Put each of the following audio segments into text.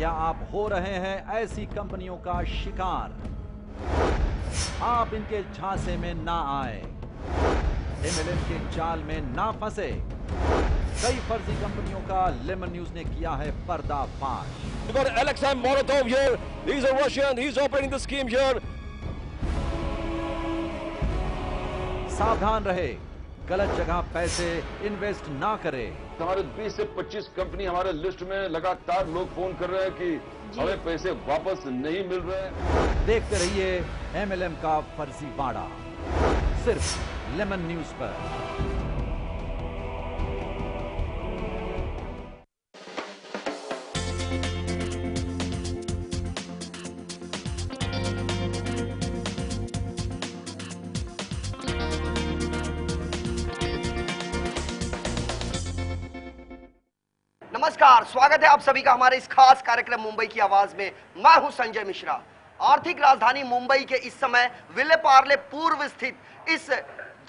क्या आप हो रहे हैं ऐसी कंपनियों का शिकार? आप इनके झांसे में ना आए, एमएलएम के जाल में ना फंसे। कई फर्जी कंपनियों का लेमन न्यूज ने किया है पर्दाफाश। We've got Alexei Molotov here. He's a Russian. He's operating the scheme here. सावधान रहे, गलत जगह पैसे इन्वेस्ट ना करें। हमारे 20 से 25 कंपनी हमारे लिस्ट में लगातार लोग फोन कर रहे हैं कि हमें पैसे वापस नहीं मिल रहे हैं। देखते रहिए एमएलएम का फर्जी बाड़ा, सिर्फ लेमन न्यूज पर। नमस्कार, स्वागत है आप सभी का हमारे इस खास कार्यक्रम मुंबई की आवाज में। मैं हूं संजय मिश्रा। आर्थिक राजधानी मुंबई के इस समय विले पार्ले पूर्व स्थित इस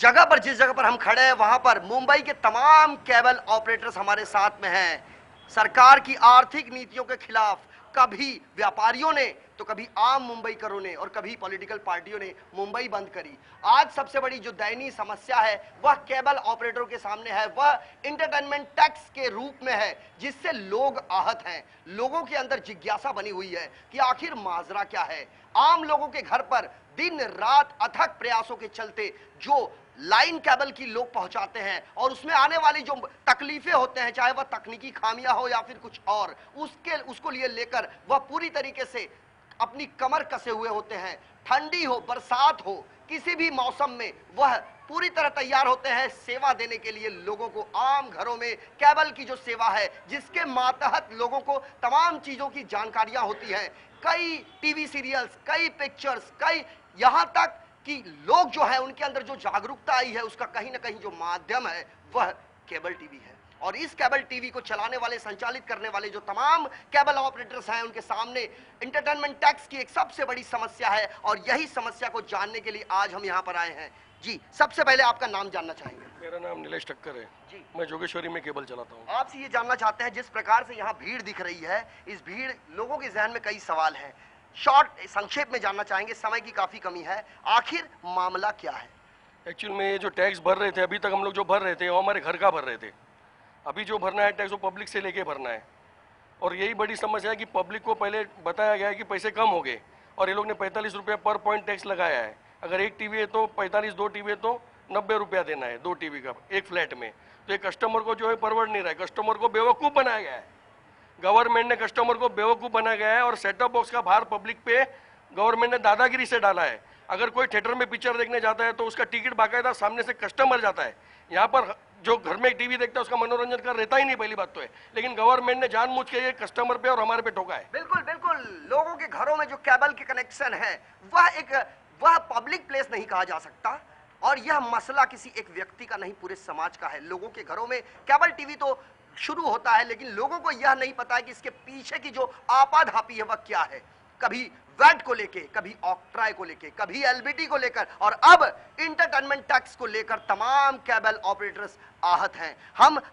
जगह पर, जिस जगह पर हम खड़े हैं, वहां पर मुंबई के तमाम केबल ऑपरेटर्स हमारे साथ में हैं। सरकार की आर्थिक नीतियों के खिलाफ कभी व्यापारियों ने तो कभी आम मुंबईकरों ने और कभी पॉलिटिकल पार्टियों ने मुंबई बंद करी। आज सबसे बड़ी जो दयनीय समस्या है वह केबल ऑपरेटरों के सामने है, वह एंटरटेनमेंट टैक्स के रूप में है, जिससे लोग आहत हैं। लोगों के अंदर जिज्ञासा बनी हुई है कि आखिर माजरा क्या है। आम लोगों के घर पर दिन रात अथक प्रयासों के चलते जो लाइन केबल की लोग पहुंचाते हैं और उसमें आने वाली जो तकलीफें होते हैं, चाहे वह तकनीकी खामियां हो या फिर कुछ और, उसको लिए लेकर वह पूरी तरीके से अपनी कमर कसे हुए होते हैं। ठंडी हो, बरसात हो, किसी भी मौसम में वह पूरी तरह तैयार होते हैं सेवा देने के लिए लोगों को। आम घरों में केबल की जो सेवा है, जिसके मातहत लोगों को तमाम चीजों की जानकारियां होती हैं, कई टीवी सीरियल्स, कई पिक्चर्स, कई यहां तक कि लोग जो है उनके अंदर जो जागरूकता आई है, उसका कहीं ना कहीं जो माध्यम है वह केबल टीवी है। और इस केबल टीवी को चलाने वाले, संचालित करने वाले जो तमाम केबल ऑपरेटर्स हैं, उनके सामने एंटरटेनमेंट टैक्स की एक सबसे बड़ी समस्या है। और यही समस्या को जानने के लिए आज हम यहाँ पर आए हैं। जी, सबसे पहले आपका नाम जानना चाहेंगे। मेरा नाम नीलेश ठक्कर है जी, मैं जोगेश्वरी में केबल चलाता हूँ। आपसे ये जानना चाहते हैं, जिस प्रकार से यहाँ भीड़ दिख रही है, इस भीड़, लोगों के जहन में कई सवाल हैं। शॉर्ट संक्षेप में जानना चाहेंगे, समय की काफी कमी है, आखिर मामला क्या है? एक्चुअल में ये जो टैक्स भर रहे थे, अभी तक हम लोग जो भर रहे थे वो हमारे घर का भर रहे थे। अभी जो भरना है टैक्स वो पब्लिक से लेके भरना है। और यही बड़ी समस्या है कि पब्लिक को पहले बताया गया है कि पैसे कम हो गए और ये लोग ने 45 रुपये पर पॉइंट टैक्स लगाया है। अगर एक टीवी है तो 45, 2 टीवी है तो 90 रुपया देना है, 2 टीवी का एक फ्लैट में। तो ये कस्टमर को जो है परवड़ नहीं रहा है, कस्टमर को बेवकूफ़ बनाया गया है। गवर्नमेंट ने कस्टमर को बेवकूफ़ बनाया गया है और सेटअप बॉक्स का भार पब्लिक पे गवर्नमेंट ने दादागिरी से डाला है। अगर कोई थिएटर में पिक्चर देखने जाता है तो उसका टिकट बाकायदा सामने से कस्टमर जाता है। यहाँ पर जो घर में टीवी देखता है उसका मनोरंजन कर रहता ही नहीं, पहली बात तो है। लेकिन गवर्नमेंट ने जानबूझ के ये कस्टमर पे और हमारे पे ठोका है। बिल्कुल बिल्कुल, लोगों के घरों में जो केबल के कनेक्शन है वह पब्लिक प्लेस नहीं कहा जा सकता। और यह मसला किसी एक व्यक्ति का नहीं, पूरे समाज का है। लोगों के घरों में केबल टीवी तो शुरू होता है, लेकिन लोगों को यह नहीं पता है कि इसके पीछे की जो आपाधापी है वह क्या है। कभी वैट को लेके, कभी ऑक्ट्राय को लेके, कभी एलबीटी को लेकर, और अब इंटरटेनमेंट टैक्स को लेकर तमाम केबल ऑपरेटर्स आहत हैं।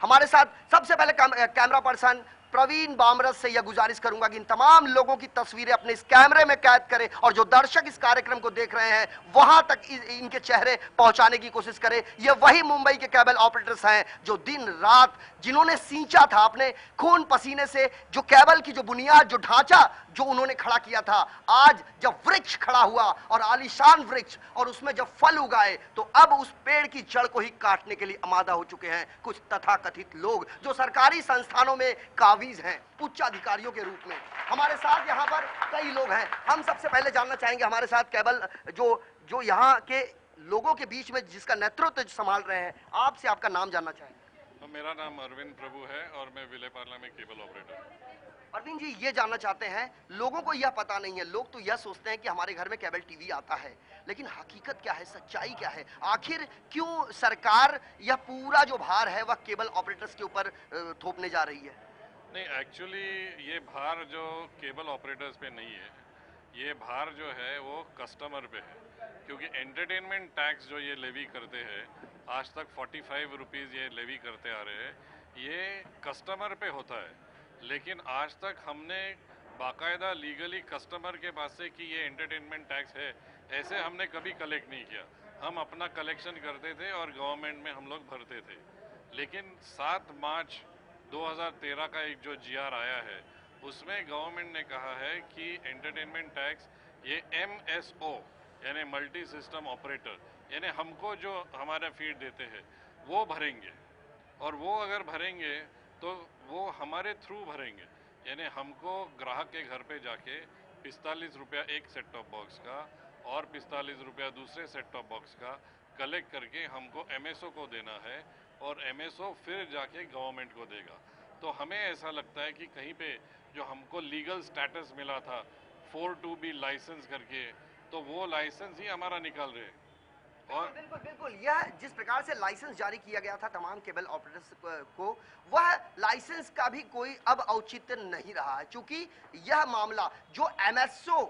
हमारे साथ सबसे पहले कैमरा पर्सन प्रवीण बामरस से यह गुजारिश करूंगा कि इन तमाम लोगों की तस्वीरें अपने इस कैमरे में कैद करें और जो दर्शक इस कार्यक्रम को देख रहे हैं वहां तक इनके चेहरे पहुंचाने की कोशिश करें। ये वही मुंबई के केबल ऑपरेटर्स हैं जो दिन रात, जिन्होंने सींचा था अपने खून पसीने से जो केबल की जो बुनियाद, जो ढांचा जो उन्होंने खड़ा किया था। आज जब वृक्ष खड़ा हुआ और आलीशान वृक्ष, और उसमें जब फल उगाए, तो अब उस पेड़ की जड़ को ही काटने के लिए आमादा हो चुके हैं कुछ तथाकथित लोग जो सरकारी संस्थानों में काबिज हैं, उच्च अधिकारियों के रूप में। हमारे साथ यहाँ पर कई लोग हैं। हम सबसे पहले जानना चाहेंगे, हमारे साथ केबल जो यहाँ के लोगों के बीच में जिसका नेतृत्व संभाल रहे हैं, आपसे आपका नाम जानना चाहेंगे। मेरा नाम अरविंद प्रभु है और मैं विले पार्ला में केबल ऑपरेटर हूँ। अरविंद जी, ये जानना चाहते हैं, लोगों को यह पता नहीं है, लोग तो यह सोचते हैं कि हमारे घर में केबल टीवी आता है, लेकिन हकीकत क्या है, सच्चाई क्या है? आखिर क्यों सरकार यह पूरा जो भार है वह केबल ऑपरेटर्स के ऊपर थोपने जा रही है? नहीं, एक्चुअली ये भार जो केबल ऑपरेटर्स पे नहीं है, ये भार जो है वो कस्टमर पे है। क्योंकि एंटरटेनमेंट टैक्स जो ये लेवी करते हैं, आज तक 45 रुपीज़ ये लेवी करते आ रहे हैं, ये कस्टमर पे होता है। लेकिन आज तक हमने बाकायदा लीगली कस्टमर के पास से कि ये एंटरटेनमेंट टैक्स है, ऐसे हमने कभी कलेक्ट नहीं किया। हम अपना कलेक्शन करते थे और गवर्नमेंट में हम लोग भरते थे। लेकिन 7 मार्च 2013 का एक जो GR आया है, उसमें गवर्नमेंट ने कहा है कि एंटरटेनमेंट टैक्स ये MSO यानी मल्टी सिस्टम ऑपरेटर, यानी हमको जो हमारा फीड देते हैं वो भरेंगे, और वो अगर भरेंगे तो वो हमारे थ्रू भरेंगे, यानी हमको ग्राहक के घर पे जाके 45 रुपया एक सेट टॉप बॉक्स का और 45 रुपया दूसरे सेट टॉप बॉक्स का कलेक्ट करके हमको MSO को देना है, और MSO फिर जाके गवर्नमेंट को देगा। तो हमें ऐसा लगता है कि कहीं पे जो हमको लीगल स्टेटस मिला था 4-2B लाइसेंस करके, तो वो लाइसेंस ही हमारा निकाल रहे हैं। और बिल्कुल बिल्कुल, यह जिस प्रकार से लाइसेंस जारी किया गया था तमाम केबल ऑपरेटर्स को, वह लाइसेंस का भी कोई अब औचित्य नहीं रहा है, क्योंकि यह मामला जो MSO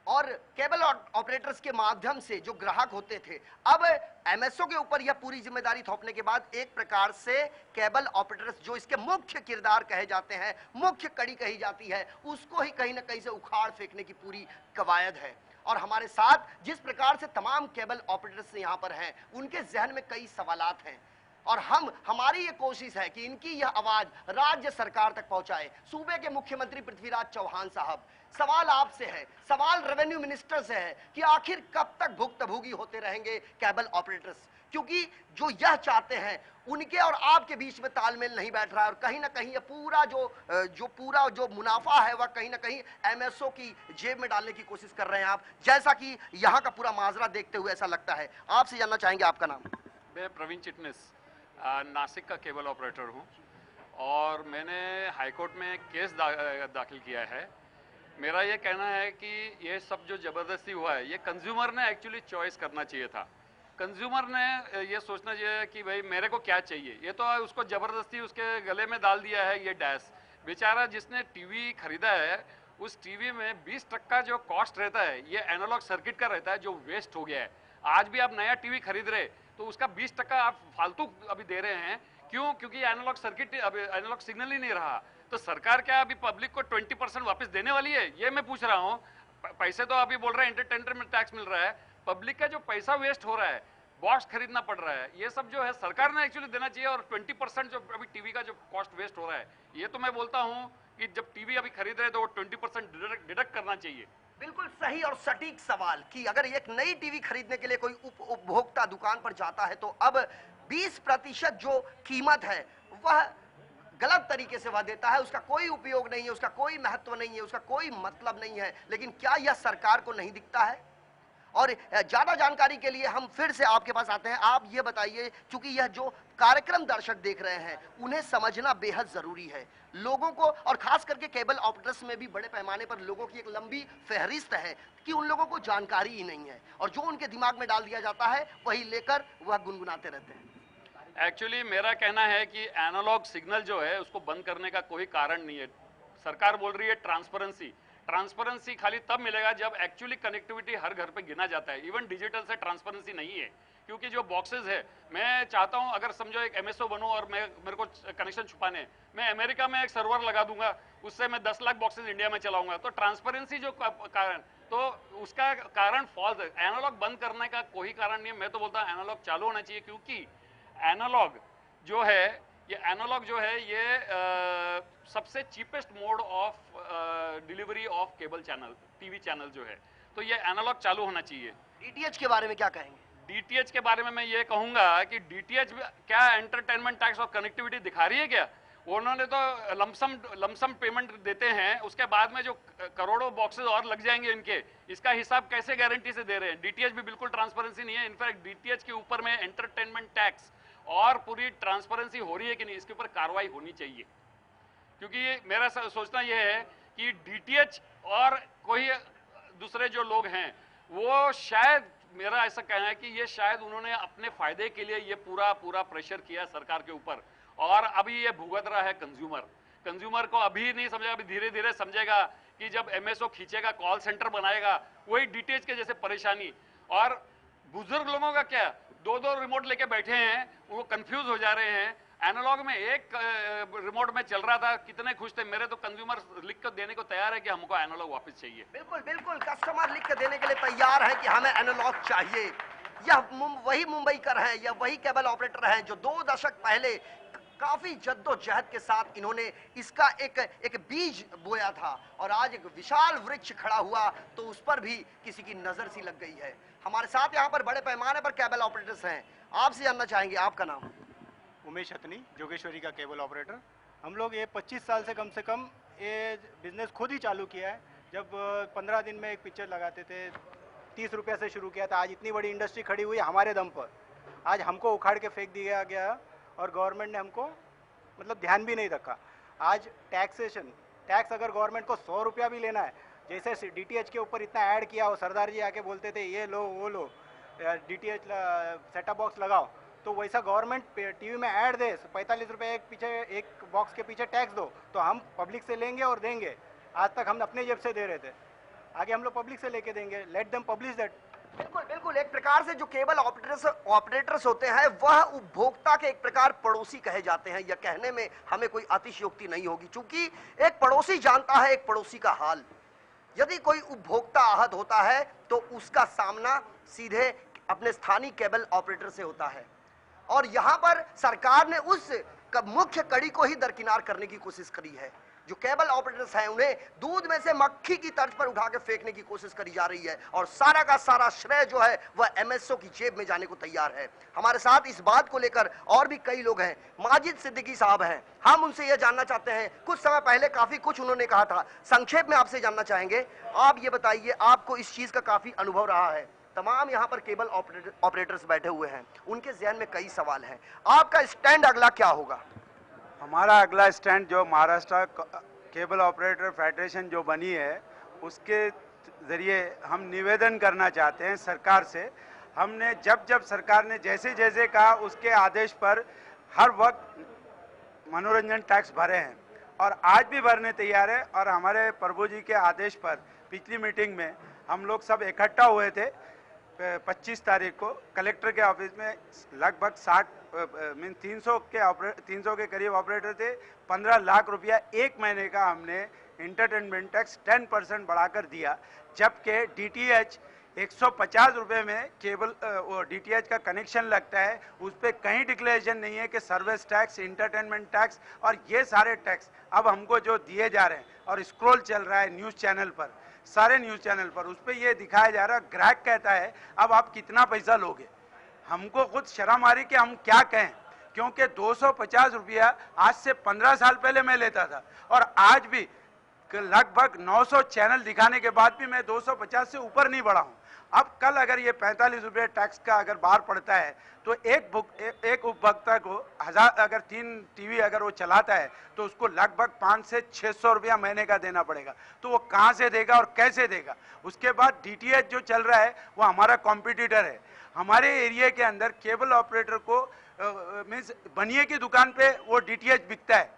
और केबल ऑपरेटर्स के माध्यम से जो ग्राहक होते थे, अब MSO के ऊपर यह पूरी जिम्मेदारी थोपने के बाद एक प्रकार से केबल ऑपरेटर्स जो इसके मुख्य किरदार कहे जाते हैं, मुख्य कड़ी कही जाती है, उसको ही कहीं ना कहीं से उखाड़ फेंकने की पूरी कवायद है। और हमारे साथ जिस प्रकार से तमाम केबल ऑपरेटर्स यहाँ पर हैं, उनके जहन में कई सवालात हैं, और हमारी ये कोशिश है कि इनकी यह आवाज राज्य सरकार तक पहुंचाए। सूबे के मुख्यमंत्री पृथ्वीराज चौहान साहब, सवाल आपसे है, सवाल रेवेन्यू मिनिस्टर से है कि आखिर कब तक भुक्तभोगी होते रहेंगे केबल ऑपरेटर्स, क्योंकि जो यह चाहते हैं उनके और आपके बीच में तालमेल नहीं बैठ रहा है, और कहीं ना कहीं ये पूरा जो मुनाफा है वह कहीं ना कहीं MSO की जेब में डालने की कोशिश कर रहे हैं आप, जैसा कि यहाँ का पूरा माजरा देखते हुए ऐसा लगता है। आपसे जानना चाहेंगे, आपका नाम? मैं प्रवीण चिटनिस, नासिक का केबल ऑपरेटर हूँ, और मैंने हाईकोर्ट में केस दाखिल किया है। मेरा ये कहना है कि ये सब जो ज़बरदस्ती हुआ है, ये कंज्यूमर ने एक्चुअली चॉइस करना चाहिए था। कंज्यूमर ने ये सोचना चाहिए कि भाई मेरे को क्या चाहिए, ये तो उसको ज़बरदस्ती उसके गले में डाल दिया है ये डैश। बेचारा जिसने टीवी खरीदा है, उस टीवी में 20% जो कॉस्ट रहता है ये एनालॉग सर्किट का रहता है, जो वेस्ट हो गया है। आज भी आप नया टीवी खरीद रहे तो उसका 20% आप फालतू अभी दे रहे हैं। क्यों? क्योंकि एनालॉग सर्किट अभी एनालॉग सिग्नल ही नहीं रहा। तो सरकार क्या अभी पब्लिक को 20% वापस देने वाली है? ये मैं पूछ रहा हूँ। पैसे तो अभी बोल रहे हैं एंटरटेनमेंट टैक्स मिल रहा है, पब्लिक का जो पैसा वेस्ट हो रहा है, बॉक्स खरीदना पड़ रहा है, ये सब जो है सरकार ने एक्चुअली देना चाहिए। और 20% जो अभी टीवी का जो कॉस्ट वेस्ट हो रहा है, ये तो मैं बोलता हूँ कि जब टीवी अभी खरीद रहे तो वो 20% डिडक्ट करना चाहिए। बिल्कुल सही और सटीक सवाल कि अगर एक नई टीवी खरीदने के लिए कोई उपभोक्ता दुकान पर जाता है तो अब 20% जो कीमत है वह गलत तरीके से वह देता है, उसका कोई उपयोग नहीं है, उसका कोई महत्व नहीं है, उसका कोई मतलब नहीं है। लेकिन क्या यह सरकार को नहीं दिखता है? और ज्यादा जानकारी के लिए हम फिर से आपके पास आते हैं। आप ये बताइए, क्योंकि यह जो कार्यक्रम दर्शक देख रहे हैं उन्हें समझना बेहद जरूरी है, लोगों को, और खास करके केबल ऑपरेटर्स में भी बड़े पैमाने पर लोगों की एक लंबी फहरिस्त है कि उन लोगों को जानकारी ही नहीं है, और जो उनके दिमाग में डाल दिया जाता है वही लेकर वह गुनगुनाते रहते हैं। एक्चुअली मेरा कहना है कि एनालॉग सिग्नल जो है उसको बंद करने का कोई कारण नहीं है। सरकार बोल रही है ट्रांसपेरेंसी। ट्रांसपेरेंसी खाली तब मिलेगा जब एक्चुअली कनेक्टिविटी हर घर पे गिना जाता है। इवन डिजिटल से ट्रांसपेरेंसी नहीं है, क्योंकि जो बॉक्सेस है, मैं चाहता हूं अगर समझो एक MSO बनूं और मेरे को कनेक्शन छुपाने, मैं अमेरिका में एक सर्वर लगा दूंगा, उससे मैं 10 लाख बॉक्सेस इंडिया में चलाऊंगा। तो ट्रांसपेरेंसी जो कारण, तो उसका कारण फॉल्स है। एनालॉग बंद करने का कोई कारण नहीं है। मैं तो बोलता हूँ एनालॉग चालू होना चाहिए, क्योंकि एनालॉग जो है ये सबसे cheapest mode of delivery of cable channel, TV channel जो है, तो ये एनालॉग चालू होना चाहिए। DTH के बारे में क्या कहेंगे? DTH के बारे में मैं ये कहूंगा कि DTH क्या एंटरटेनमेंट टैक्स और कनेक्टिविटी दिखा रही है क्या? उन्होंने तो लमसम पेमेंट देते हैं, उसके बाद में जो करोड़ों बॉक्सेस और लग जाएंगे इनके, इसका हिसाब कैसे गारंटी से दे रहे हैं? DTH भी बिल्कुल ट्रांसपेरेंसी नहीं है। इनफैक्ट DTH के ऊपर में एंटरटेनमेंट टैक्स और पूरी ट्रांसपेरेंसी हो रही है कि नहीं, इसके ऊपर कार्रवाई होनी चाहिए। क्योंकि मेरा सोचना यह है कि DTH और कोई दूसरे जो लोग हैं वो शायद, मेरा ऐसा कहना है कि ये शायद उन्होंने अपने फायदे के लिए ये पूरा प्रेशर किया सरकार के ऊपर, और अभी ये भुगत रहा है कंज्यूमर को अभी नहीं समझेगा, अभी धीरे धीरे समझेगा कि जब MSO खींचेगा, कॉल सेंटर बनाएगा, वही DTH के जैसे परेशानी। और बुजुर्ग लोगों का क्या, 2-2 रिमोट लेके बैठे हैं, वो कंफ्यूज हो जा रहे हैं। एनालॉग में एक रिमोट में चल रहा था, कितने खुश थे। मेरे तो कंज्यूमर लिख कर देने को तैयार है कि हमको एनालॉग वापस चाहिए। बिल्कुल बिल्कुल, कस्टमर लिख के देने के लिए तैयार है कि हमें एनालॉग चाहिए। यह वही मुंबई कर हैं, यह वही केबल ऑपरेटर हैं जो 2 दशक पहले काफी जद्दोजहद के साथ इन्होंने इसका एक बीज बोया था और आज एक विशाल वृक्ष खड़ा हुआ तो उस पर भी किसी की नजर सी लग गई है। हमारे साथ यहाँ पर बड़े पैमाने पर केबल ऑपरेटर्स हैं। आपसे जानना चाहेंगे, आपका नाम? उमेश हथनी, जोगेश्वरी का केबल ऑपरेटर। हम लोग ये 25 साल से कम ये बिजनेस खुद ही चालू किया है। जब 15 दिन में एक पिक्चर लगाते थे, 30 रुपये से शुरू किया था। आज इतनी बड़ी इंडस्ट्री खड़ी हुई हमारे दम पर। आज हमको उखाड़ के फेंक दिया गया और गवर्नमेंट ने हमको मतलब ध्यान भी नहीं रखा। आज टैक्स अगर गवर्नमेंट को 100 रुपया भी लेना है, जैसे DTH के ऊपर इतना ऐड किया हो, सरदार जी आके बोलते थे ये लो वो लो, DTH सेटअप बॉक्स लगाओ, तो वैसा गवर्नमेंट टीवी में ऐड दे 45 रुपये एक बॉक्स के पीछे टैक्स दो, तो हम पब्लिक से लेंगे और देंगे। आज तक हम अपने जेब से दे रहे थे, आगे हम लोग पब्लिक से लेके देंगे। Let them publish that. बिल्कुल बिल्कुल, एक प्रकार से जो केबल ऑपरेटर्स होते हैं वह उपभोक्ता के एक प्रकार पड़ोसी कहे जाते हैं। यह कहने में हमें कोई अतिशयोक्ति नहीं होगी, क्योंकि एक पड़ोसी जानता है एक पड़ोसी का हाल। यदि कोई उपभोक्ता आहत होता है तो उसका सामना सीधे अपने स्थानीय केबल ऑपरेटर से होता है और यहां पर सरकार ने उस मुख्य कड़ी को ही दरकिनार करने की कोशिश करी है। जो केबल ऑपरेटर्स हैं उन्हें दूध में से मक्खी की तर्ज पर उठा के फेंकने की कोशिश करी जा रही है और सारा का सारा श्रेय जो है वह MSO की जेब में जाने को तैयार है। हमारे साथ इस बात को लेकर और भी कई लोग हैं। माजिद सिद्दीकी साहब हैं, हम उनसे यह जानना चाहते हैं। कुछ समय पहले काफी कुछ उन्होंने कहा था, संक्षेप में आपसे जानना चाहेंगे। आप ये बताइए, आपको इस चीज का काफी अनुभव रहा है। तमाम यहाँ पर केबल ऑपरेटर्स बैठे हुए हैं, उनके जहन में कई सवाल हैं। आपका स्टैंड अगला क्या होगा? हमारा अगला स्टैंड जो महाराष्ट्र केबल ऑपरेटर फेडरेशन जो बनी है उसके ज़रिए हम निवेदन करना चाहते हैं सरकार से। हमने जब सरकार ने जैसे जैसे कहा उसके आदेश पर हर वक्त मनोरंजन टैक्स भरे हैं और आज भी भरने तैयार है। और हमारे प्रभु जी के आदेश पर पिछली मीटिंग में हम लोग सब इकट्ठा हुए थे 25 तारीख को कलेक्टर के ऑफिस में। लगभग 300 के करीब ऑपरेटर थे। 15 लाख रुपया एक महीने का हमने इंटरटेनमेंट टैक्स 10% बढ़ाकर दिया, जबकि DTH 150 रुपये में केबल वो DTH का कनेक्शन लगता है। उस पर कहीं डिक्लेरेशन नहीं है कि सर्विस टैक्स, इंटरटेनमेंट टैक्स और ये सारे टैक्स अब हमको जो दिए जा रहे हैं। और स्क्रॉल चल रहा है न्यूज़ चैनल पर, सारे न्यूज़ चैनल पर उस पर ये दिखाया जा रहा है। ग्राहक कहता है अब आप कितना पैसा लोगे। हमको खुद शर्म आ रही कि हम क्या कहें, क्योंकि 250 रुपया आज से 15 साल पहले मैं लेता था और आज भी लगभग 900 चैनल दिखाने के बाद भी मैं 250 से ऊपर नहीं बढ़ा हूँ। अब कल अगर ये 45 रुपये टैक्स का अगर बाहर पड़ता है तो एक उपभोक्ता को 1000 अगर 3 टीवी अगर वो चलाता है तो उसको लगभग 500 से 600 रुपया महीने का देना पड़ेगा। तो वो कहाँ से देगा और कैसे देगा? उसके बाद DTH जो चल रहा है वो हमारा कॉम्पिटिटर है। हमारे एरिया के अंदर केबल ऑपरेटर को मीन्स बनिए की दुकान पे वो DTH बिकता है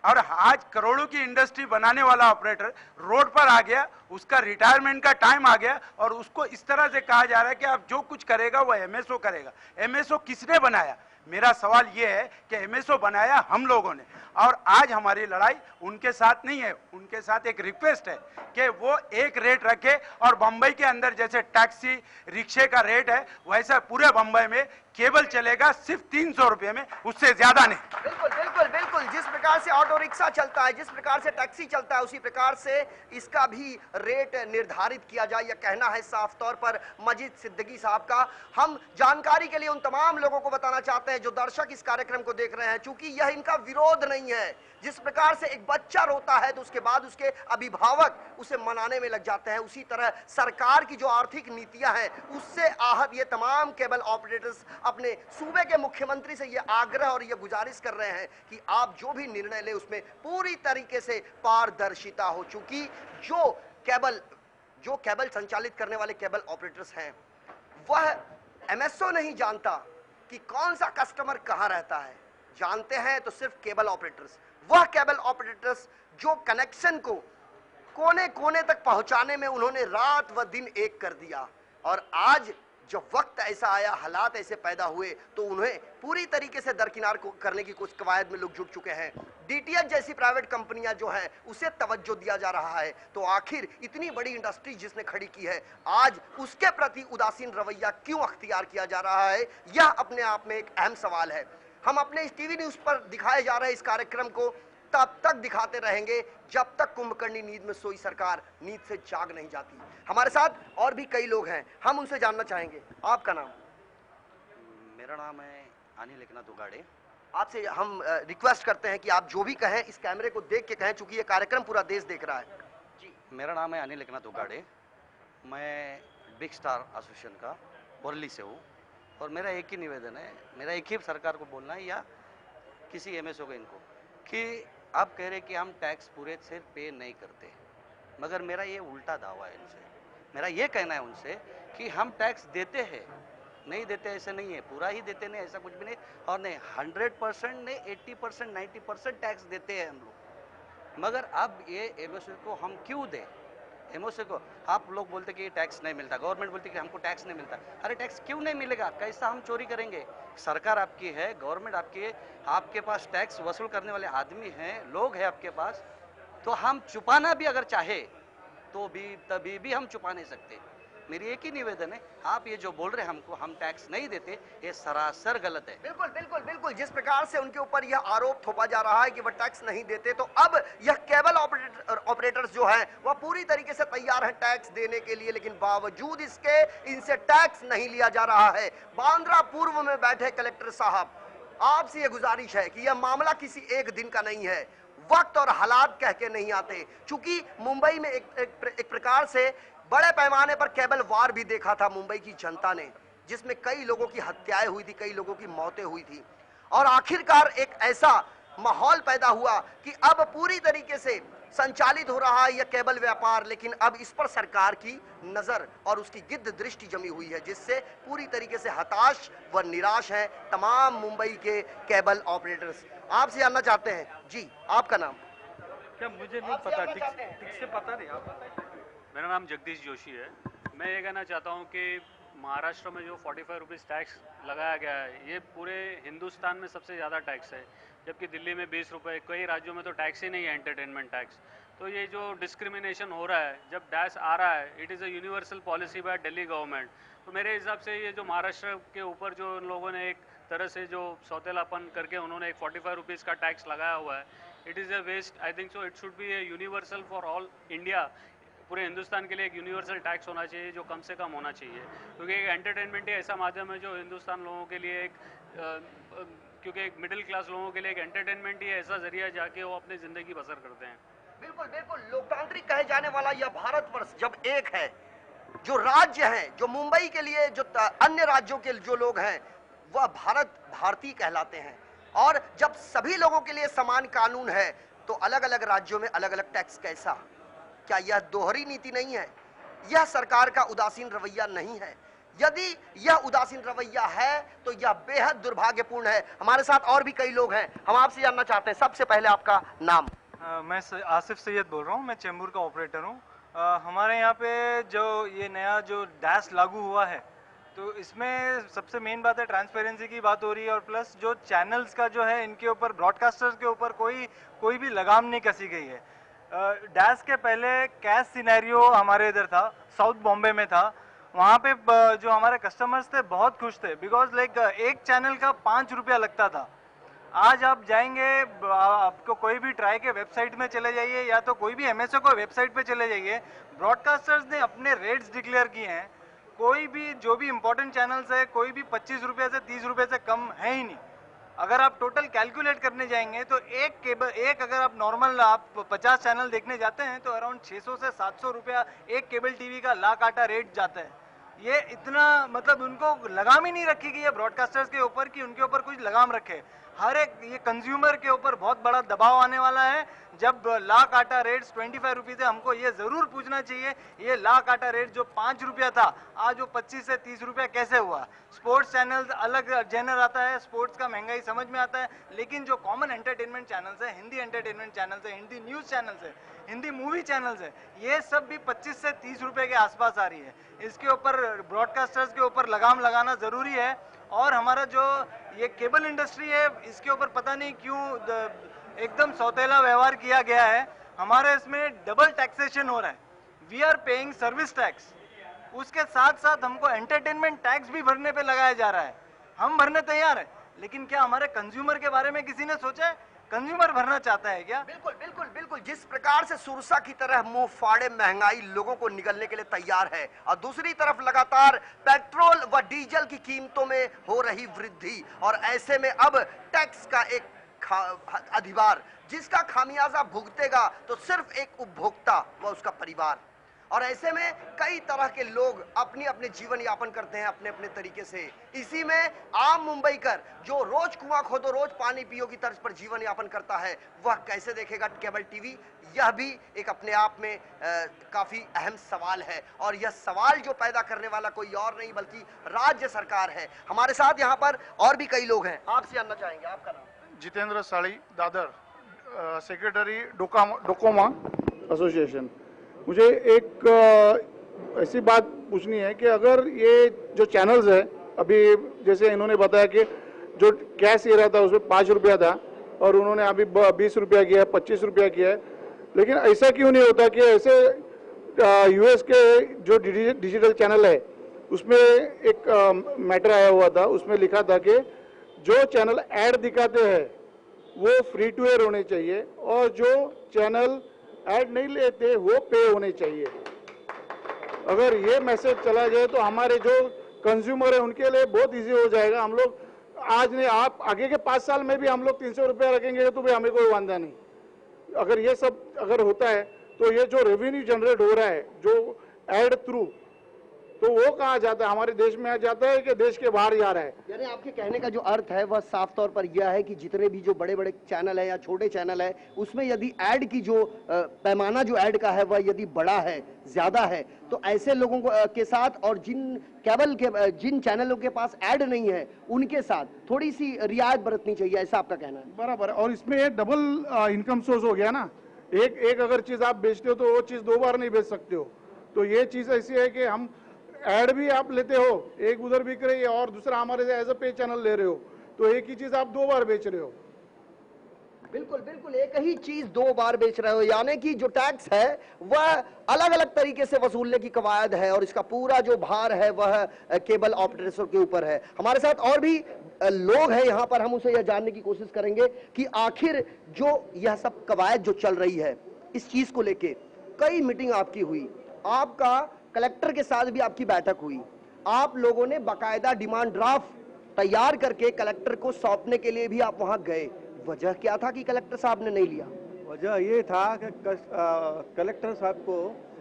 और आज करोड़ों की इंडस्ट्री बनाने वाला ऑपरेटर रोड पर आ गया, उसका रिटायरमेंट का टाइम आ गया और उसको इस तरह से कहा जा रहा है कि आप जो कुछ करेगा वो MSO करेगा। MSO किसने बनाया? मेरा सवाल ये है कि MSO बनाया हम लोगों ने और आज हमारी लड़ाई उनके साथ नहीं है, उनके साथ एक रिक्वेस्ट है कि वो एक रेट रखे और बम्बई के अंदर जैसे टैक्सी रिक्शे का रेट है वैसा पूरे बम्बई में केबल चलेगा सिर्फ 300 रुपये में, उससे ज्यादा नहीं। बिल्कुल बिल्कुल बिल्कुल, जिस प्रकार से ऑटो रिक्शा चलता है, जिस प्रकार से टैक्सी चलता है, उसी प्रकार से इसका भी रेट निर्धारित किया जाए, यह कहना है साफ तौर पर माजिद सिद्दीकी साहब का। हम जानकारी के लिए उन तमाम लोगों को बताना चाहते हैं जो दर्शक इस कार्यक्रम को देख रहे हैं, चूंकि यह इनका विरोध नहीं है। जिस प्रकार से एक बच्चा रोता है तो उसके बाद उसके अभिभावक उसे मनाने में लग जाते हैं, उसी तरह सरकार की जो आर्थिक नीतियां हैं उससे आहत ये तमाम केबल ऑपरेटर्स अपने सूबे के मुख्यमंत्री से ये आग्रह और ये गुजारिश कर रहे हैं कि आप जो भी निर्णय ले उसमें पूरी तरीके से पारदर्शिता हो। चूंकि जो केबल संचालित करने वाले केबल ऑपरेटर्स हैं वह MSO नहीं जानता कि कौन सा कस्टमर कहां रहता है, जानते हैं तो सिर्फ केबल ऑपरेटर्स। वह केबल ऑपरेटर्स जो कनेक्शन को कोने कोने तक पहुंचाने में उन्होंने रात व दिन एक कर दिया और आज जब वक्त ऐसा आया, हालात ऐसे पैदा हुए, तो उन्हें पूरी तरीके से दरकिनार करने की कुछ कवायद में लोग जुट चुके हैं। डीटीएच जैसी प्राइवेट कंपनियां जो हैं उसे तवज्जो दिया जा रहा है। तो आखिर इतनी बड़ी इंडस्ट्री जिसने खड़ी की है, आज उसके प्रति उदासीन रवैया क्यों अख्तियार किया जा रहा है, यह अपने आप में एक अहम सवाल है। हम अपने इस टीवी न्यूज पर दिखाए जा रहे इस कार्यक्रम को तब तक दिखाते रहेंगे जब तक कुंभकर्णी नींद में सोई सरकार नींद से जाग नहीं जाती। हमारे साथ और भी कई लोग हैं, हम उनसे जानना चाहेंगे। आपका नाम? मेरा नाम है अनिल एकनाथ उगाड़े। आपसे हम रिक्वेस्ट करते हैं कि आप जो भी कहें इस कैमरे को देख के कहें, चूंकि ये कार्यक्रम पूरा देश देख रहा है। मेरा नाम है अनिल एकनाथ उगाड़े। मैं बिग स्टार एसोसिएशन का वर्ली से हूँ और मेरा एक ही निवेदन है, मेरा एक ही सरकार को बोलना है या किसी एमएसओ को इनको, कि आप कह रहे कि हम टैक्स पूरे से पे नहीं करते, मगर मेरा ये उल्टा दावा है इनसे। मेरा ये कहना है उनसे कि हम टैक्स देते हैं, नहीं देते ऐसे नहीं है, पूरा ही देते नहीं ऐसा कुछ भी नहीं, और नहीं 100% नहीं 80% 90% टैक्स देते हैं हम लोग। मगर अब ये एमएसओ को हम क्यों दें? एमओसी को आप लोग बोलते कि टैक्स नहीं मिलता, गवर्नमेंट बोलती कि हमको टैक्स नहीं मिलता। अरे टैक्स क्यों नहीं मिलेगा? कैसा हम चोरी करेंगे? सरकार आपकी है, गवर्नमेंट आपकी है, आपके पास टैक्स वसूल करने वाले आदमी हैं, लोग हैं आपके पास, तो हम छुपाना भी अगर चाहे तो भी तभी भी हम छुपा नहीं सकते। मेरी एक ही निवेदन है, आप ये जो बोल रहे हैं हमको हम टैक्स नहीं देते, ये सरासर गलत है। बिल्कुल बिल्कुल बिल्कुल, जिस प्रकार से उनके ऊपर यह आरोप थोपा जा रहा है कि वह टैक्स नहीं देते, तो अब यह केबल ऑपरेटर्स जो हैं वह पूरी तरीके से तैयार हैं टैक्स देने के लिए, लेकिन बावजूद इसके इनसे टैक्स नहीं लिया जा रहा है। बांद्रा पूर्व में बैठे कलेक्टर साहब, आपसे यह गुजारिश है कि यह मामला किसी एक दिन का नहीं है, वक्त और हालात कह के नहीं आते। चूंकि मुंबई में एक प्रकार से बड़े पैमाने पर केबल वार भी देखा था मुंबई की जनता ने, जिसमें कई लोगों की हत्याएं हुई थी, कई लोगों की मौतें हुई थी, और आखिरकार एक ऐसा माहौल पैदा हुआ कि अब पूरी तरीके से संचालित हो रहा है यह केबल व्यापार, लेकिन अब इस पर सरकार की नजर और उसकी गिद्ध दृष्टि जमी हुई है, जिससे पूरी तरीके से हताश व निराश हैं तमाम मुंबई के केबल ऑपरेटर्स। आपसे जानना चाहते हैं जी, आपका नाम? क्या मुझे नहीं पता, ठीक से पता नहीं। आप बताइए। मेरा नाम जगदीश जोशी है। मैं ये कहना चाहता हूँ कि महाराष्ट्र में जो 45 रुपीज़ टैक्स लगाया गया है, ये पूरे हिंदुस्तान में सबसे ज़्यादा टैक्स है, जबकि दिल्ली में 20 रुपये, कई राज्यों में तो टैक्स ही नहीं है, एंटरटेनमेंट टैक्स। तो ये जो डिस्क्रिमिनेशन हो रहा है, जब डैश आ रहा है, it is a universal policy bye Delhi government. तो मेरे हिसाब से ये जो महाराष्ट्र के ऊपर जो उन लोगों ने एक तरह से जो सौतेलापन करके उन्होंने एक 45 रुपीज़ का टैक्स लगाया हुआ है, it is a waste. I think so it should be a universal for all India. पूरे हिंदुस्तान के लिए एक यूनिवर्सल टैक्स होना चाहिए जो कम से कम होना चाहिए, क्योंकि एक एंटरटेनमेंट ही ऐसा माध्यम है जो हिंदुस्तान लोगों के लिए एक क्योंकि एक मिडिल क्लास लोगों के लिए एक एंटरटेनमेंट ही ऐसा जरिया जाके वो अपनी ज़िंदगी बसर करते हैं। बिल्कुल बिल्कुल, लोकतांत्रिक कहे जाने वाला यह भारतवर्ष जब एक है, जो राज्य हैं, जो मुंबई के लिए जो अन्य राज्यों के जो लोग हैं वह भारतीय कहलाते हैं, और जब सभी लोगों के लिए समान कानून है तो अलग अलग राज्यों में अलग अलग टैक्स कैसा? क्या यह दोहरी नीति नहीं है? यह सरकार का उदासीन रवैया नहीं है? यदि यह उदासीन रवैया है तो यह बेहद दुर्भाग्यपूर्ण है। हमारे साथ और भी कई लोग हैं, हम आपसे जानना चाहते हैं। सबसे पहले आपका नाम? मैं आसिफ सैयद बोल रहा हूँ, मैं चेंबूर का ऑपरेटर हूँ। हमारे यहाँ पे जो ये नया जो डैश लागू हुआ है, तो इसमें सबसे मेन बात है ट्रांसपेरेंसी की बात हो रही है, और प्लस जो चैनल्स का जो है इनके ऊपर, ब्रॉडकास्टर्स के ऊपर कोई भी लगाम नहीं कसी गई है। डैश के पहले कैश सिनेरियो हमारे इधर था, साउथ बॉम्बे में था, वहाँ पे जो हमारे कस्टमर्स थे बहुत खुश थे, बिकॉज लाइक एक चैनल का 5 रुपया लगता था। आज आप जाएंगे, आपको कोई भी ट्राई के वेबसाइट में चले जाइए या तो कोई भी एमएसओ को वेबसाइट पे चले जाइए, ब्रॉडकास्टर्स ने अपने रेट्स डिक्लेयर किए हैं। कोई भी जो भी इंपॉर्टेंट चैनल्स है, कोई भी 25 रुपये से 30 रुपये से कम है ही नहीं। अगर आप टोटल कैलकुलेट करने जाएंगे तो एक अगर आप नॉर्मल आप 50 चैनल देखने जाते हैं तो अराउंड 600 से 700 रुपया एक केबल टीवी का ला काटा रेट जाता है। ये इतना मतलब उनको लगाम ही नहीं रखी गई है ब्रॉडकास्टर्स के ऊपर कि उनके ऊपर कुछ लगाम रखे। हर एक ये कंज्यूमर के ऊपर बहुत बड़ा दबाव आने वाला है। जब लाख आटा रेट्स 25 रुपीज़ है, हमको ये ज़रूर पूछना चाहिए ये लाख आटा रेट जो 5 रुपया था आज वो 25 से 30 रुपया कैसे हुआ। स्पोर्ट्स चैनल अलग जेनर आता है, स्पोर्ट्स का महंगाई समझ में आता है, लेकिन जो कॉमन एंटरटेनमेंट चैनल्स है, हिंदी एंटरटेनमेंट चैनल्स है, हिंदी न्यूज़ चैनल्स है, हिंदी मूवी चैनल्स है, ये सब भी 25 से 30 रुपये के आसपास आ रही है। इसके ऊपर ब्रॉडकास्टर्स के ऊपर लगाम लगाना ज़रूरी है। और हमारा जो ये केबल इंडस्ट्री है इसके ऊपर पता नहीं क्यों एकदम सौतेला व्यवहार किया गया है। हमारे इसमें डबल टैक्सेशन हो रहा है। We are paying service tax, उसके साथ साथ हमको एंटरटेनमेंट टैक्स भी भरने पे लगाया जा रहा है। हम भरने तैयार है, लेकिन क्या हमारे कंज्यूमर के बारे में किसी ने सोचा है? कंज्यूमर भरना चाहता है क्या? बिल्कुल बिल्कुल बिल्कुल। जिस प्रकार से सुरसा की तरह मुंह फाड़े महंगाई लोगों को निगलने के लिए तैयार है, और दूसरी तरफ लगातार पेट्रोल व डीजल की कीमतों में हो रही वृद्धि, और ऐसे में अब टैक्स का एक अधिभार जिसका खामियाजा भुगतेगा तो सिर्फ एक उपभोक्ता व उसका परिवार। और ऐसे में कई तरह के लोग अपनी अपने जीवन यापन करते हैं अपने अपने तरीके से। इसी में आम मुंबईकर जो रोज कुआं खोदो रोज पानी पियो की तर्ज पर जीवन यापन करता है, वह कैसे देखेगा केबल टीवी? यह भी एक अपने आप में काफी अहम सवाल है, और यह सवाल जो पैदा करने वाला कोई और नहीं बल्कि राज्य सरकार है। हमारे साथ यहाँ पर और भी कई लोग हैं, आपसे जानना चाहेंगे आपका नाम? जितेंद्र साड़ी, दादर, सेक्रेटरी डोकोमा एसोसिएशन। मुझे एक ऐसी बात पूछनी है कि अगर ये जो चैनल्स है, अभी जैसे इन्होंने बताया कि जो कैश एरिया था उसमें 5 रुपया था और उन्होंने अभी 20 रुपया किया है, 25 रुपया किया है, लेकिन ऐसा क्यों नहीं होता कि ऐसे यूएस के जो डिजिटल चैनल है उसमें एक मैटर आया हुआ था, उसमें लिखा था कि जो चैनल ऐड दिखाते हैं वो फ्री टू एयर होने चाहिए और जो चैनल ऐड नहीं लेते वो पे होने चाहिए। अगर ये मैसेज चला जाए तो हमारे जो कंज्यूमर है उनके लिए बहुत इजी हो जाएगा। हम लोग आज नहीं, आप आगे के 5 साल में भी हम लोग 300 रुपया रखेंगे तो भी हमें कोई वांदा नहीं। अगर ये सब अगर होता है तो ये जो रेवेन्यू जनरेट हो रहा है जो ऐड थ्रू, तो वो कहाँ जाता है? हमारे देश में आ जाता है कि देश के बाहर जा रहा है? यानी आपके कहने का जो अर्थ है वह साफ तौर पर यह है कि जितने भी जो बड़े बड़े चैनल है या छोटे चैनल है उसमें यदि ऐड की जो पैमाना जो ऐड का है वह यदि बड़ा है, ज्यादा है, तो ऐसे लोगों को के साथ और जिन चैनलों के पास ऐड नहीं है उनके साथ थोड़ी सी रियायत बरतनी चाहिए, ऐसा आपका कहना है? बराबर है। और इसमें डबल इनकम सोर्स हो गया ना। एक अगर चीज आप बेचते हो तो वो चीज 2 बार नहीं बेच सकते हो। तो ये चीज ऐसी है कि हम ऐड भी आप लेते हो, एक उधर बिक रही है और दूसरा हमारे से एज अ पे चैनल ले रहे हो, तो एक ही चीज आप 2 बार बेच रहे हो। बिल्कुल बिल्कुल, एक ही चीज 2 बार बेच रहे हो, यानी कि जो टैक्स है वह अलग अलग तरीके से वसूलने की कवायद है और इसका पूरा जो भार है वह केबल ऑपरेटर्स के ऊपर है। हमारे साथ और भी लोग हैं यहाँ पर, हम उसे यह जानने की कोशिश करेंगे कि आखिर जो यह सब कवायद जो चल रही है इस चीज को लेके कई मीटिंग आपकी हुई, आपका कलेक्टर के साथ भी आपकी बैठक हुई, आप लोगों ने बाकायदा डिमांड ड्राफ्ट तैयार करके कलेक्टर को सौंपने के लिए भी आप वहां गए। वजह क्या था कि कलेक्टर साहब ने नहीं लिया? वजह ये था कि कलेक्टर साहब को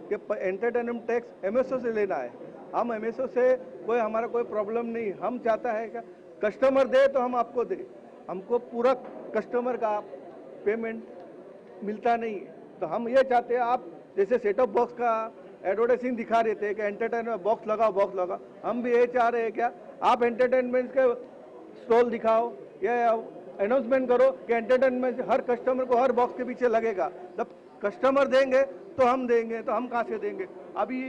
कि एंटरटेनमेंट टैक्स एमएसओ से लेना है। हम एमएसओ से कोई हमारा कोई प्रॉब्लम नहीं, हम चाहता है कि कस्टमर दे तो हम आपको दे, हमको पूरा कस्टमर का पेमेंट मिलता नहीं है। तो हम ये चाहते हैं, आप जैसे सेट ऑफ बॉक्स का एडवर्टाइजिंग दिखा रहे थे कि एंटरटेनमेंट बॉक्स लगाओ, हम भी ये चाह रहे हैं क्या आप एंटरटेनमेंट के स्टॉल दिखाओ या अनाउंसमेंट करो कि एंटरटेनमेंट हर कस्टमर को हर बॉक्स के पीछे लगेगा। जब कस्टमर देंगे तो हम देंगे, तो हम कहाँ से देंगे? अभी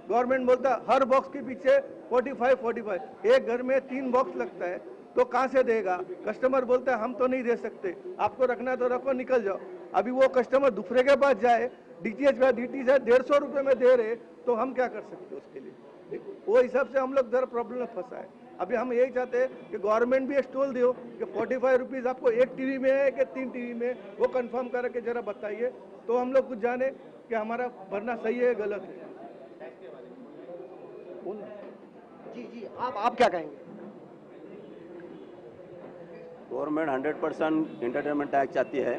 गवर्नमेंट बोलता है हर बॉक्स के पीछे 45, एक घर में 3 बॉक्स लगता है तो कहाँ से देगा? कस्टमर बोलता है हम तो नहीं दे सकते, आपको रखना है तो रखो, निकल जाओ। अभी वो कस्टमर दूसरे के पास जाए, डीटीएच 150 रुपये में दे रहे, तो हम क्या कर सकते उसके लिए? वो हिसाब से हम लोग जरा प्रॉब्लम में फंसा है। अभी हम यही चाहते हैं कि गवर्नमेंट भी स्टॉल दो कि 45 रुपीज़ आपको एक टीवी में है कि 3 टीवी में, वो कंफर्म करके जरा बताइए तो हम लोग कुछ जाने कि हमारा भरना सही है गलत है। जी आप क्या कहेंगे? गवर्नमेंट 100% एंटरटेनमेंट टैक्स चाहती है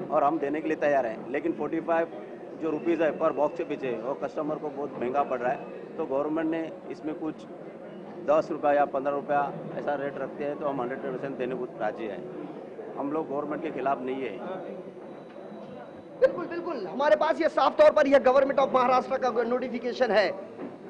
और हम देने के लिए तैयार हैं, लेकिन 45 जो रुपीज़ है पर बॉक्स के पीछे वो कस्टमर को बहुत महंगा पड़ रहा है। तो गवर्नमेंट ने इसमें कुछ 10 रुपया या 15 रुपया ऐसा रेट रखते हैं तो हम 100% देने को राजी हैं। हम लोग गवर्नमेंट के खिलाफ नहीं है। बिल्कुल बिल्कुल, हमारे पास ये साफ तौर पर यह गवर्नमेंट ऑफ महाराष्ट्र का नोटिफिकेशन है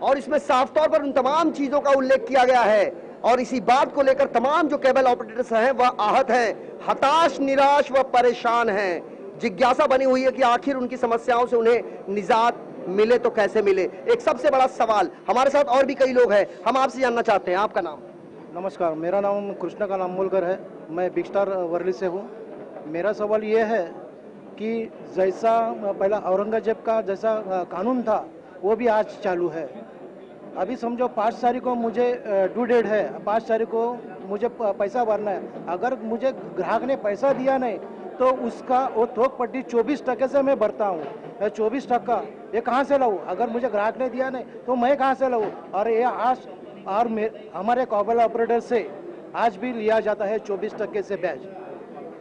और इसमें साफ तौर पर उन तमाम चीजों का उल्लेख किया गया है और इसी बात को लेकर तमाम जो केबल ऑपरेटर्स हैं वह आहत हैं, हताश, निराश व परेशान हैं। जिज्ञासा बनी हुई है कि आखिर उनकी समस्याओं से उन्हें निजात मिले तो कैसे मिले। एक सबसे बड़ा सवाल, हमारे साथ और भी कई लोग हैं, हम आपसे जानना चाहते हैं, आपका नाम? नमस्कार, मेरा नाम कृष्णा का नाम मूलकर है, मैं बिग स्टार वर्ली से हूँ। मेरा सवाल ये है कि जैसा पहला औरंगजेब का जैसा कानून था वो भी आज चालू है। अभी समझो 5 तारीख को मुझे ड्यू डेट है, 5 तारीख को मुझे पैसा भरना है। अगर मुझे ग्राहक ने पैसा दिया नहीं तो उसका वो थोक पट्टी 24% से मैं भरता हूँ। 24% ये कहाँ से लाऊँ? अगर मुझे ग्राहक ने दिया नहीं तो मैं कहाँ से लाऊँ? और ये आज और हमारे केबल ऑपरेटर से आज भी लिया जाता है 24% से ब्याज।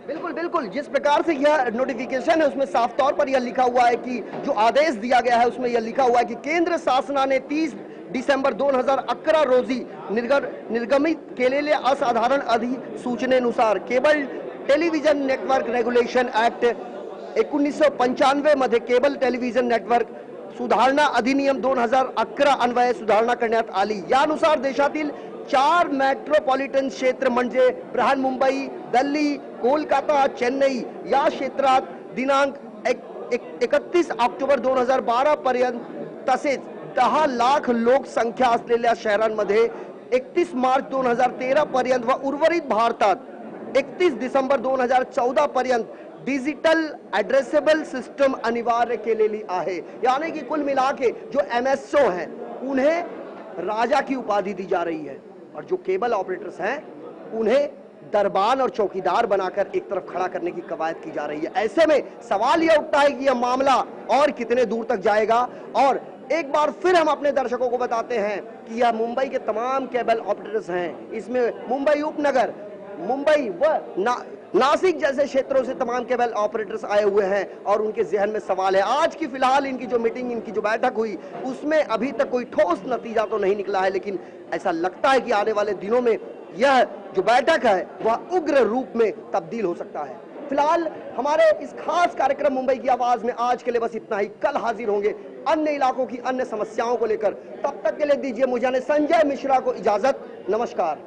बिल्कुल बिल्कुल, जिस प्रकार से यह नोटिफिकेशन है उसमें साफ तौर पर यह लिखा हुआ है कि जो आदेश दिया गया है उसमें यह लिखा हुआ है कि केंद्र शासनाने 30 डिसेंबर 2011 रोजी निर्गमित केलेल्या असाधारण अधिसूचनेनुसार cable television network regulation act 1995 मध्ये केबल टेलिव्हिजन नेटवर्क सुधारणा अधिनियम 2011 अन्वये सुधारणा करण्यात आली। यानुसार देशातील 4 मेट्रोपॉलिटन क्षेत्र म्हणजे बृहन्मुंबई, दिल्ली, कोलकाता, चेन्नई या क्षेत्रात दिनांक 31 ऑक्टोबर 2012 पर्यंत तसेच 10 लाख लोकसंख्या असलेल्या शहरांमध्ये 31 मार्च 2013 पर्यंत व उर्वरित भारतात 31 दिसंबर 2014 पर्यंत डिजिटल एड्रेसेबल सिस्टम अनिवार्य केलेली आहे। यानी कि कुल मिला के जो एमएसओ हैं उन्हें राजा की उपाधि दी जा रही है और जो केबल ऑपरेटर्स हैं उन्हें दरबान और चौकीदार बनाकर एक तरफ खड़ा करने की कवायद की जा रही है। ऐसे में सवाल यह उठता है कि यह मामला और कितने दूर तक जाएगा। और एक बार फिर हम अपने दर्शकों को बताते हैं कि यह मुंबई के तमाम केबल ऑपरेटर्स हैं, इसमें मुंबई उपनगर, मुंबई व नासिक जैसे क्षेत्रों से तमाम केबल ऑपरेटर्स आए हुए हैं और उनके जहन में सवाल है। आज की फिलहाल इनकी जो मीटिंग, इनकी जो बैठक हुई उसमें अभी तक कोई ठोस नतीजा तो नहीं निकला है, लेकिन ऐसा लगता है कि आने वाले दिनों में यह जो बैठक है वह उग्र रूप में तब्दील हो सकता है। फिलहाल हमारे इस खास कार्यक्रम मुंबई की आवाज में आज के लिए बस इतना ही। कल हाजिर होंगे अन्य इलाकों की अन्य समस्याओं को लेकर। तब तक के लिए दीजिए मुझे संजय मिश्रा को इजाजत। नमस्कार।